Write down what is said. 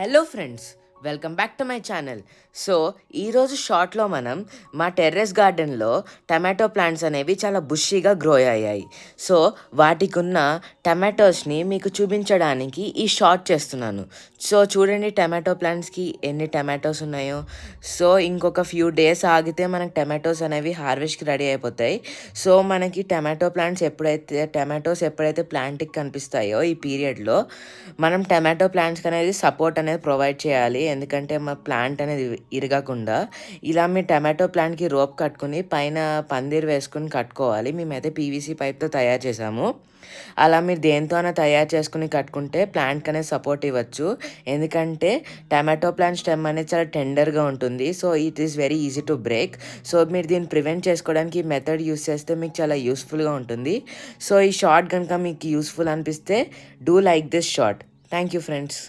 Hello friends, welcome back to my channel. So ఈరోజు షార్ట్లో మనం మా టెర్రస్ గార్డెన్లో టమాటో ప్లాంట్స్ అనేవి చాలా బుషీగా గ్రో అయ్యాయి. సో వాటికి ఉన్న టమాటోస్ని మీకు చూపించడానికి ఈ షార్ట్ చేస్తున్నాను. సో చూడండి టమాటో ప్లాంట్స్కి ఎన్ని టమాటోస్ ఉన్నాయో. సో ఇంకొక ఫ్యూ డేస్ ఆగితే మనకి టమాటోస్ అనేవి హార్వెస్ట్కి రెడీ అయిపోతాయి. సో మనకి టమాటోస్ ఎప్పుడైతే ప్లాంట్కి కనిపిస్తాయో ఈ పీరియడ్లో మనం టమాటో ప్లాంట్స్కి అనేది సపోర్ట్ అనేది ప్రొవైడ్ చేయాలి. ఎందుకంటే మా ప్లాంట్ అనేది ఇరగకుండా ఇలా మీ టమాటో ప్లాంట్కి రోప్ కట్టుకుని పైన పందిర్ వేసుకుని కట్టుకోవాలి. మేమైతే పీవీసీ పైప్తో తయారు చేసాము. అలా మీరు దేంతోనైనా తయారు చేసుకుని కట్టుకుంటే ప్లాంట్కి అనేది సపోర్ట్ ఇవ్వచ్చు. ఎందుకంటే టమాటో ప్లాంట్ స్టెమ్ అనేది చాలా టెండర్గా ఉంటుంది. So it is very easy to break. So మీరు దీన్ని ప్రివెంట్ చేసుకోవడానికి ఈ మెథడ్ యూస్ చేస్తే మీకు చాలా యూస్ఫుల్గా ఉంటుంది. సో ఈ షార్ట్ కనుక మీకు యూస్ఫుల్ అనిపిస్తే do like this short. Thank you friends.